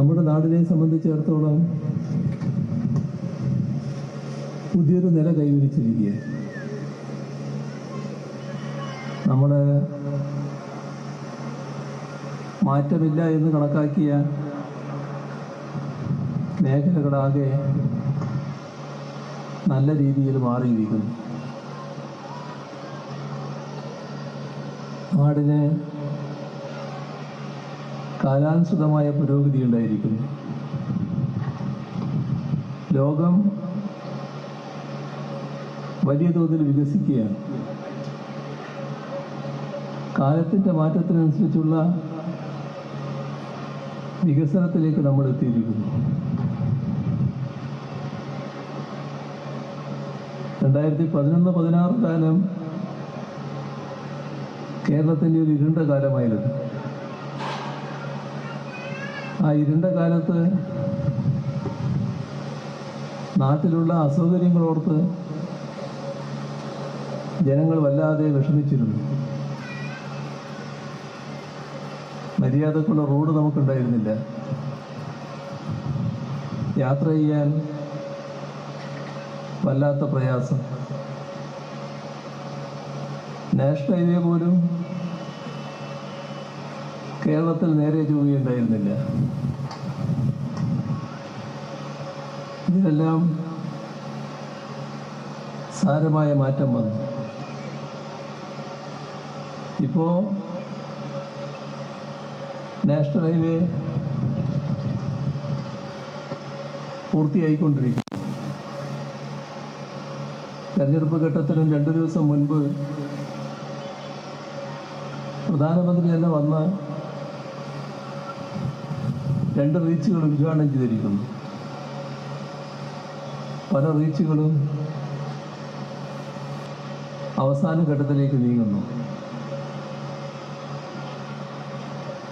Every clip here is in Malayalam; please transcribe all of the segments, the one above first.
നമ്മുടെ നാടിനെ സംബന്ധിച്ചിടത്തോളം പുതിയൊരു നില കൈവരിച്ചിരിക്കുക. നമ്മൾ മാറ്റമില്ല എന്ന് കണക്കാക്കിയ മേഖലകളാകെ നല്ല രീതിയിൽ മാറിയിരിക്കുന്നു. നാടിന് കാലാനുസൃതമായ പുരോഗതി ഉണ്ടായിരിക്കുന്നു. ലോകം വലിയ തോതിൽ വികസിക്കുകയാണ്. കാലത്തിൻ്റെ മാറ്റത്തിനനുസരിച്ചുള്ള വികസനത്തിലേക്ക് നമ്മൾ എത്തിയിരിക്കുന്നു. 2011-16 കാലം കേരളത്തിൻ്റെ ഒരു ഇരുണ്ട കാലമായിരുന്നു. ആ ഇരുണ്ട കാലത്ത് നാട്ടിലുള്ള അസൗകര്യങ്ങളോർത്ത് ജനങ്ങൾ വല്ലാതെ വിഷമിച്ചിരുന്നു. മര്യാദക്കുള്ള റോഡ് നമുക്കുണ്ടായിരുന്നില്ല. യാത്ര ചെയ്യാൻ വല്ലാത്ത പ്രയാസം. നാഷണൽ ഹൈവേ പോലും കേരളത്തിൽ നേരെ ചൊവ്വയുണ്ടായിരുന്നില്ല. ഇതിനെല്ലാം സാരമായ മാറ്റം വന്നു. ഇപ്പോൾ നാഷണൽ ഹൈവേ പൂർത്തിയായിക്കൊണ്ടിരിക്കുന്നു. തെരഞ്ഞെടുപ്പ് ഘട്ടത്തിനും 2 ദിവസം മുൻപ് പ്രധാനമന്ത്രി തന്നെ വന്ന് 2 റീച്ചുകൾ ഉദ്ഘാടനം ചെയ്തിരിക്കുന്നു. പല റീച്ചുകളും അവസാന ഘട്ടത്തിലേക്ക് നീങ്ങുന്നു.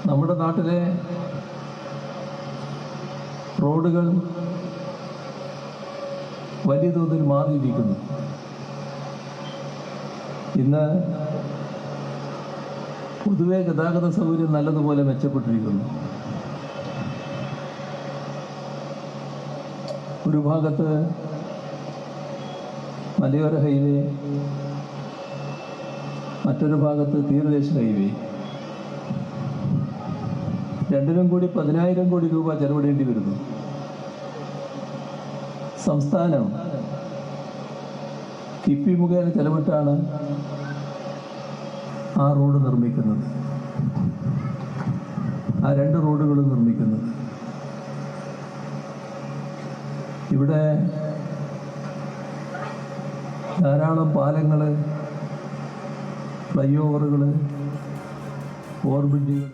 നമ്മുടെ നാട്ടിലെ റോഡുകൾ വലിയ തോതിൽ മാറിയിരിക്കുന്നു. ഇന്ന് പൊതുവെ ഗതാഗത സൗകര്യം നല്ലതുപോലെ മെച്ചപ്പെട്ടിരിക്കുന്നു. ഒരു ഭാഗത്ത് മലയോര ഹൈവേ, മറ്റൊരു ഭാഗത്ത് തീരദേശ ഹൈവേ. രണ്ടിനും കൂടി 10,000 കോടി രൂപ ചെലവിടേണ്ടി വരുന്നു. സംസ്ഥാനം കിഫ്ബി മുഖേന ചെലവിട്ടാണ് ആ റോഡ് നിർമ്മിക്കുന്നത്, ആ 2 റോഡുകളും നിർമ്മിക്കുന്നത്. ഇവിടെ ധാരാളം പാലങ്ങൾ, ഫ്ലൈ ഓവറുകൾ, ഓവർബ്രിഡ്ജുകൾ